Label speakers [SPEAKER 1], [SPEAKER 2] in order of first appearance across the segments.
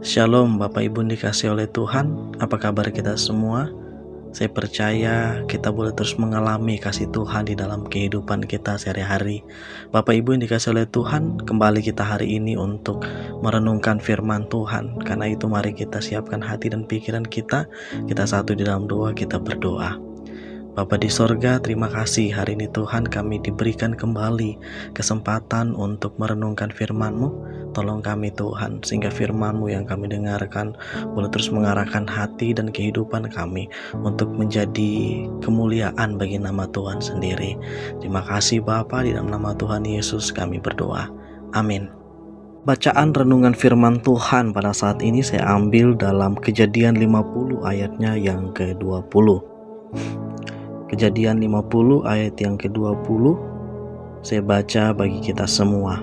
[SPEAKER 1] Shalom Bapak Ibu dikasih oleh Tuhan. Apa kabar kita semua? Saya percaya kita boleh terus mengalami kasih Tuhan di dalam kehidupan kita sehari-hari. Bapak Ibu yang dikasih oleh Tuhan, kembali kita hari ini untuk merenungkan firman Tuhan. Karena itu mari kita siapkan hati dan pikiran kita. Kita satu di dalam doa, kita berdoa. Bapa di sorga, terima kasih hari ini Tuhan kami diberikan kembali kesempatan untuk merenungkan firman-Mu. Tolong kami Tuhan, sehingga firman-Mu yang kami dengarkan boleh terus mengarahkan hati dan kehidupan kami untuk menjadi kemuliaan bagi nama Tuhan sendiri. Terima kasih Bapa, di dalam nama Tuhan Yesus kami berdoa. Amin. Bacaan renungan firman Tuhan pada saat ini saya ambil dalam Kejadian 50 ayatnya yang ke-20. Kejadian 50 ayat yang ke-20, saya baca bagi kita semua.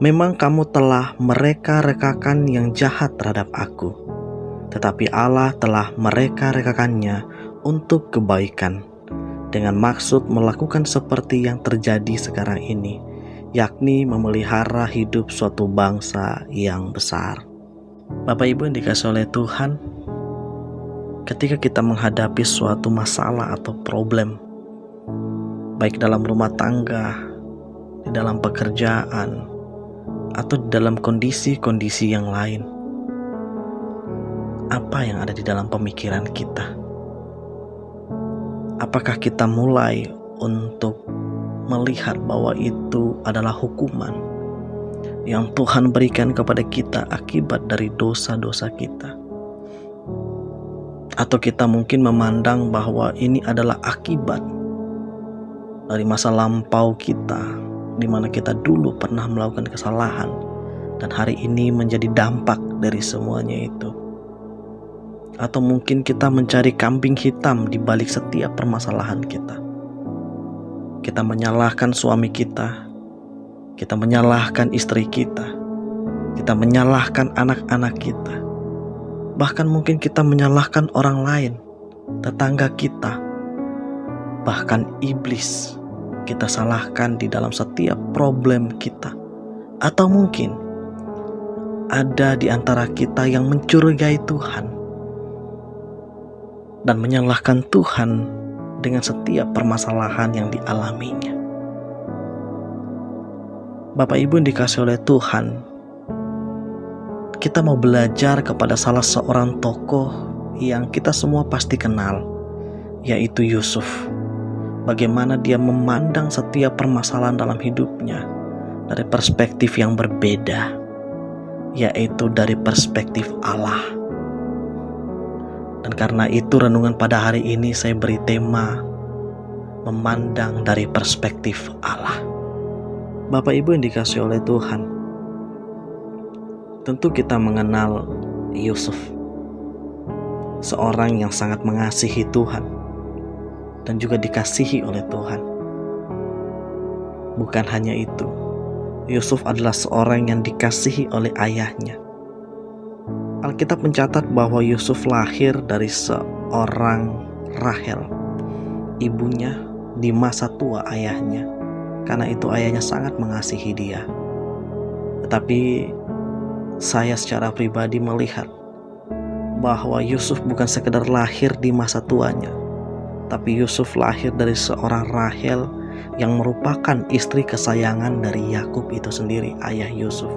[SPEAKER 1] Memang kamu telah mereka-rekakan yang jahat terhadap aku, tetapi Allah telah mereka-rekakannya untuk kebaikan, dengan maksud melakukan seperti yang terjadi sekarang ini, yakni memelihara hidup suatu bangsa yang besar. Bapak Ibu yang dikasih oleh Tuhan, ketika kita menghadapi suatu masalah atau problem, baik dalam rumah tangga, di dalam pekerjaan, atau di dalam kondisi-kondisi yang lain, apa yang ada di dalam pemikiran kita? Apakah kita mulai untuk melihat bahwa itu adalah hukuman yang Tuhan berikan kepada kita akibat dari dosa-dosa kita? Atau kita mungkin memandang bahwa ini adalah akibat dari masa lampau kita, di mana kita dulu pernah melakukan kesalahan dan hari ini menjadi dampak dari semuanya itu. Atau mungkin kita mencari kambing hitam di balik setiap permasalahan kita. Kita menyalahkan suami kita menyalahkan istri kita menyalahkan anak-anak kita. Bahkan mungkin kita menyalahkan orang lain, tetangga kita, bahkan iblis kita salahkan di dalam setiap problem kita. Atau mungkin ada di antara kita yang mencurigai Tuhan dan menyalahkan Tuhan dengan setiap permasalahan yang dialaminya. Bapak Ibu yang dikasih oleh Tuhan, kita mau belajar kepada salah seorang tokoh yang kita semua pasti kenal, yaitu Yusuf. Bagaimana dia memandang setiap permasalahan dalam hidupnya dari perspektif yang berbeda, yaitu dari perspektif Allah. Dan karena itu renungan pada hari ini saya beri tema memandang dari perspektif Allah. Bapak Ibu yang dikasih oleh Tuhan, tentu kita mengenal Yusuf, seorang yang sangat mengasihi Tuhan dan juga dikasihi oleh Tuhan. Bukan hanya itu, Yusuf adalah seorang yang dikasihi oleh ayahnya. Alkitab mencatat bahwa Yusuf lahir dari seorang Rahel, ibunya di masa tua ayahnya. Karena itu ayahnya sangat mengasihi dia. Tetapi saya secara pribadi melihat bahwa Yusuf bukan sekedar lahir di masa tuanya, tapi Yusuf lahir dari seorang Rahel yang merupakan istri kesayangan dari Yakub itu sendiri, ayah Yusuf.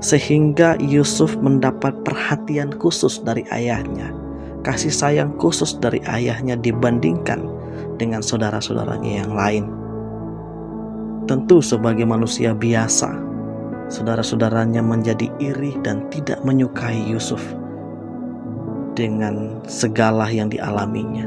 [SPEAKER 1] Sehingga Yusuf mendapat perhatian khusus dari ayahnya, kasih sayang khusus dari ayahnya dibandingkan dengan saudara-saudaranya yang lain. Tentu sebagai manusia biasa, saudara-saudaranya menjadi iri dan tidak menyukai Yusuf dengan segala yang dialaminya.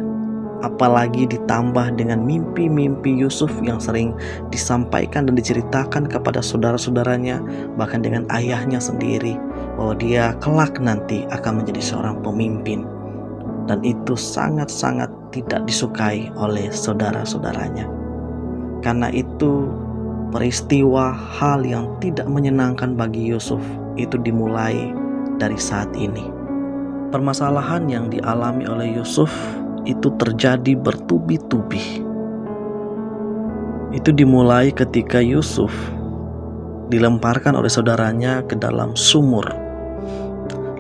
[SPEAKER 1] Apalagi ditambah dengan mimpi-mimpi Yusuf yang sering disampaikan dan diceritakan kepada saudara-saudaranya, bahkan dengan ayahnya sendiri, bahwa dia kelak nanti akan menjadi seorang pemimpin. Dan itu sangat-sangat tidak disukai oleh saudara-saudaranya. Karena itu peristiwa hal yang tidak menyenangkan bagi Yusuf itu dimulai dari saat ini. Permasalahan yang dialami oleh Yusuf itu terjadi bertubi-tubi. Itu dimulai ketika Yusuf dilemparkan oleh saudaranya ke dalam sumur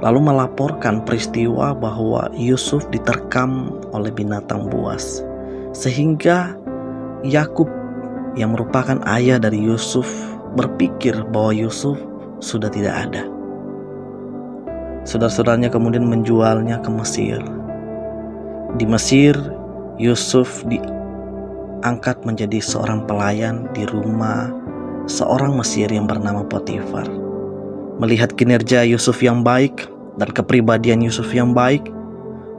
[SPEAKER 1] lalu melaporkan peristiwa bahwa Yusuf diterkam oleh binatang buas, sehingga Yakub yang merupakan ayah dari Yusuf berpikir bahwa Yusuf sudah tidak ada. Saudara-saudaranya kemudian menjualnya ke Mesir. Di Mesir, Yusuf diangkat menjadi seorang pelayan di rumah seorang Mesir yang bernama Potifar. Melihat kinerja Yusuf yang baik dan kepribadian Yusuf yang baik,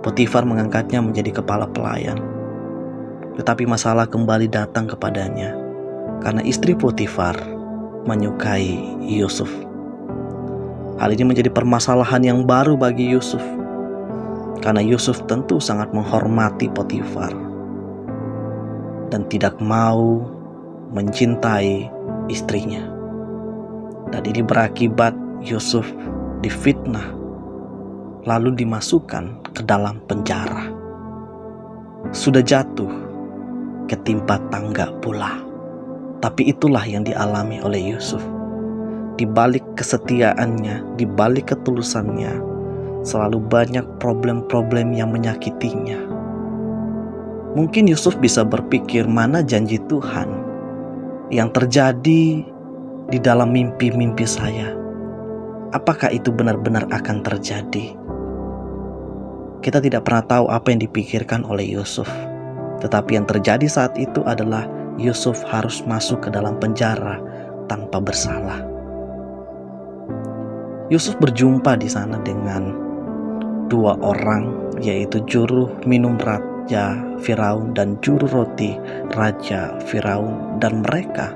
[SPEAKER 1] Potifar mengangkatnya menjadi kepala pelayan. Tetapi masalah kembali datang kepadanya karena istri Potifar menyukai Yusuf. Hal ini menjadi permasalahan yang baru bagi Yusuf, karena Yusuf tentu sangat menghormati Potifar dan tidak mau mencintai istrinya. Dan ini berakibat Yusuf difitnah, lalu dimasukkan ke dalam penjara. Sudah jatuh, ketimpa tangga pula. Tapi itulah yang dialami oleh Yusuf. Di balik kesetiaannya, di balik ketulusannya, selalu banyak problem-problem yang menyakitinya. Mungkin Yusuf bisa berpikir, mana janji Tuhan yang terjadi di dalam mimpi-mimpi saya? Apakah itu benar-benar akan terjadi? Kita tidak pernah tahu apa yang dipikirkan oleh Yusuf. Tetapi yang terjadi saat itu adalah Yusuf harus masuk ke dalam penjara tanpa bersalah. Yusuf berjumpa di sana dengan dua orang, yaitu juru minum raja Firaun dan juru roti raja Firaun, dan mereka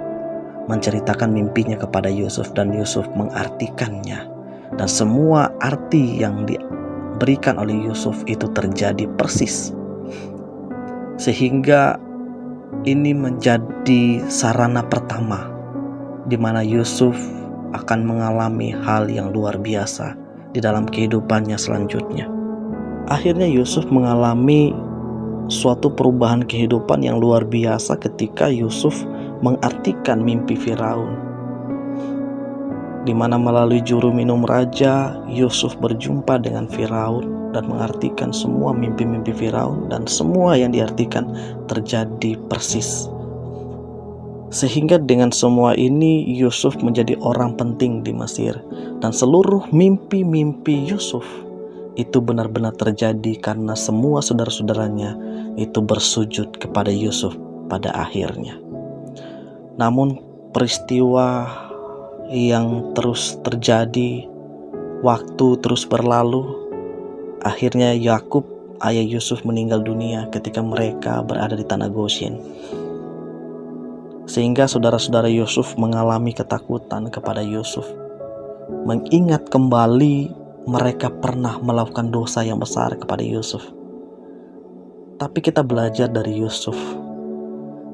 [SPEAKER 1] menceritakan mimpinya kepada Yusuf dan Yusuf mengartikannya, dan semua arti yang diberikan oleh Yusuf itu terjadi persis, sehingga ini menjadi sarana pertama di mana Yusuf akan mengalami hal yang luar biasa di dalam kehidupannya selanjutnya. Akhirnya Yusuf mengalami suatu perubahan kehidupan yang luar biasa ketika Yusuf mengartikan mimpi Firaun, di mana melalui juru minum raja Yusuf berjumpa dengan Firaun dan mengartikan semua mimpi-mimpi Firaun, dan semua yang diartikan terjadi persis. Sehingga dengan semua ini Yusuf menjadi orang penting di Mesir, dan seluruh mimpi-mimpi Yusuf itu benar-benar terjadi karena semua saudara-saudaranya itu bersujud kepada Yusuf pada akhirnya. Namun peristiwa yang terus terjadi, waktu terus berlalu, akhirnya Yakub ayah Yusuf meninggal dunia ketika mereka berada di tanah Goshen. Sehingga saudara-saudara Yusuf mengalami ketakutan kepada Yusuf, mengingat kembali mereka pernah melakukan dosa yang besar kepada Yusuf. Tapi kita belajar dari Yusuf.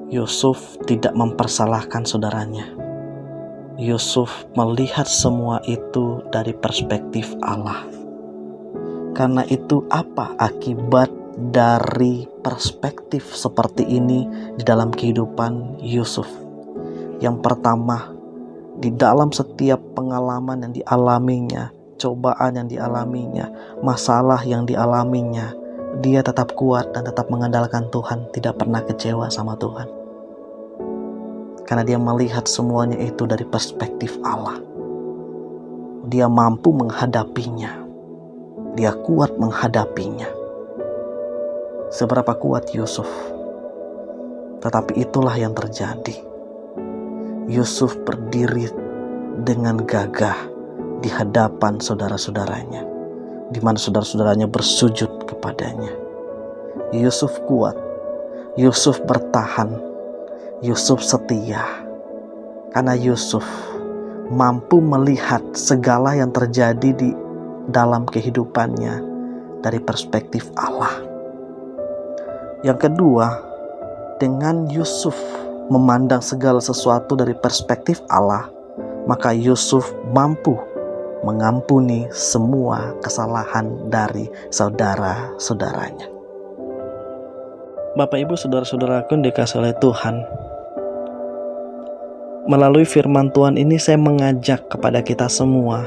[SPEAKER 1] Yusuf tidak mempersalahkan saudaranya. Yusuf melihat semua itu dari perspektif Allah. Karena itu apa akibat dari perspektif seperti ini di dalam kehidupan Yusuf? Yang pertama, di dalam setiap pengalaman yang dialaminya, cobaan yang dialaminya, masalah yang dialaminya, dia tetap kuat dan tetap mengandalkan Tuhan, tidak pernah kecewa sama Tuhan. Karena dia melihat semuanya itu dari perspektif Allah. Dia mampu menghadapinya. Dia kuat menghadapinya. Seberapa kuat Yusuf? Tetapi itulah yang terjadi. Yusuf berdiri dengan gagah di hadapan saudara-saudaranya, di mana saudara-saudaranya bersujud kepadanya. Yusuf kuat, Yusuf bertahan, Yusuf setia, karena Yusuf mampu melihat segala yang terjadi di dalam kehidupannya dari perspektif Allah. Yang kedua, dengan Yusuf memandang segala sesuatu dari perspektif Allah, maka Yusuf mampu mengampuni semua kesalahan dari saudara-saudaranya. Bapak Ibu saudara-saudaraku yang dikasihi oleh Tuhan, melalui firman Tuhan ini saya mengajak kepada kita semua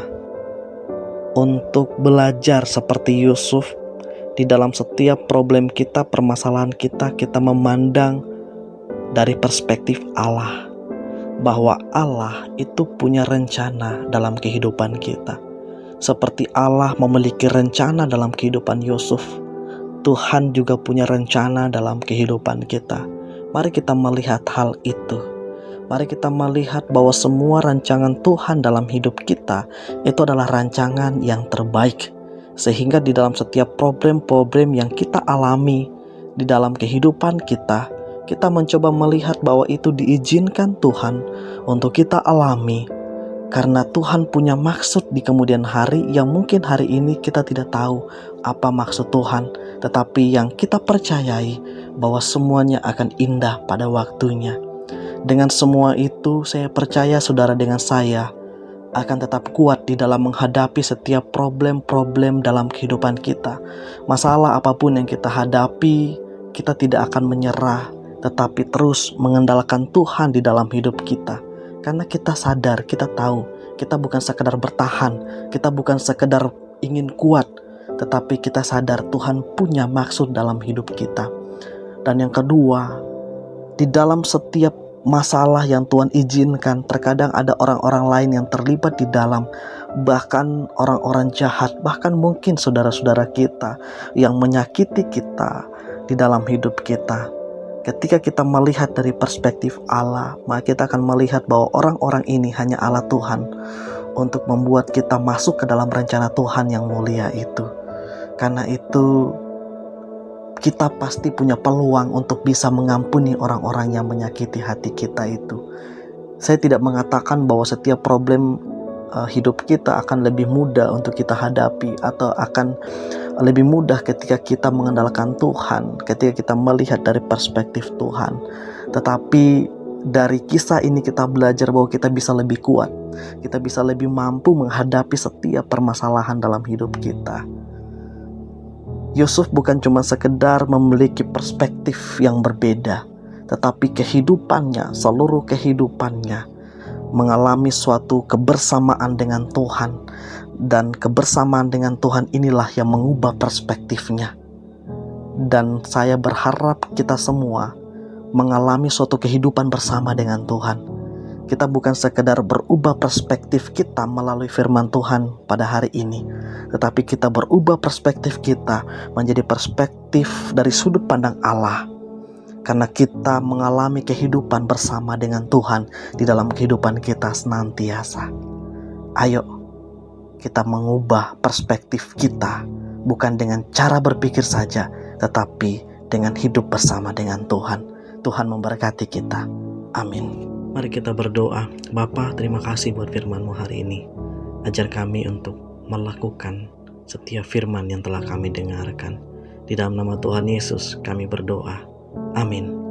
[SPEAKER 1] untuk belajar seperti Yusuf. Di dalam setiap problem kita, permasalahan kita, kita memandang dari perspektif Allah, bahwa Allah itu punya rencana dalam kehidupan kita. Seperti Allah memiliki rencana dalam kehidupan Yusuf, Tuhan juga punya rencana dalam kehidupan kita. Mari kita melihat hal itu. Mari kita melihat bahwa semua rancangan Tuhan dalam hidup kita itu adalah rancangan yang terbaik. Sehingga di dalam setiap problem-problem yang kita alami di dalam kehidupan kita, kita mencoba melihat bahwa itu diizinkan Tuhan untuk kita alami. Karena Tuhan punya maksud di kemudian hari yang mungkin hari ini kita tidak tahu apa maksud Tuhan. Tetapi yang kita percayai bahwa semuanya akan indah pada waktunya. Dengan semua itu, saya percaya saudara dengan saya akan tetap kuat di dalam menghadapi setiap problem-problem dalam kehidupan kita. Masalah apapun yang kita hadapi, kita tidak akan menyerah, tetapi terus mengandalkan Tuhan di dalam hidup kita. Karena kita sadar, kita tahu, kita bukan sekedar bertahan, kita bukan sekedar ingin kuat, tetapi kita sadar Tuhan punya maksud dalam hidup kita. Dan yang kedua, di dalam setiap masalah yang Tuhan izinkan, terkadang ada orang-orang lain yang terlibat di dalam, bahkan orang-orang jahat, bahkan mungkin saudara-saudara kita yang menyakiti kita di dalam hidup kita. Ketika kita melihat dari perspektif Allah, maka kita akan melihat bahwa orang-orang ini hanya Allah Tuhan untuk membuat kita masuk ke dalam rencana Tuhan yang mulia itu. Karena itu kita pasti punya peluang untuk bisa mengampuni orang-orang yang menyakiti hati kita itu. Saya tidak mengatakan bahwa setiap problem hidup kita akan lebih mudah untuk kita hadapi, atau akan lebih mudah ketika kita mengandalkan Tuhan, ketika kita melihat dari perspektif Tuhan. Tetapi dari kisah ini kita belajar bahwa kita bisa lebih kuat, kita bisa lebih mampu menghadapi setiap permasalahan dalam hidup kita. Yusuf bukan cuma sekedar memiliki perspektif yang berbeda, tetapi kehidupannya, seluruh kehidupannya mengalami suatu kebersamaan dengan Tuhan. Dan kebersamaan dengan Tuhan inilah yang mengubah perspektifnya. Dan saya berharap kita semua mengalami suatu kehidupan bersama dengan Tuhan. Kita bukan sekedar berubah perspektif kita melalui firman Tuhan pada hari ini, tetapi kita berubah perspektif kita menjadi perspektif dari sudut pandang Allah. Karena kita mengalami kehidupan bersama dengan Tuhan di dalam kehidupan kita senantiasa. Ayo kita mengubah perspektif kita, bukan dengan cara berpikir saja, tetapi dengan hidup bersama dengan Tuhan. Tuhan memberkati kita. Amin. Mari kita berdoa. Bapa, terima kasih buat firman-Mu hari ini. Ajar kami untuk melakukan setiap firman yang telah kami dengarkan. Di dalam nama Tuhan Yesus kami berdoa. Amin.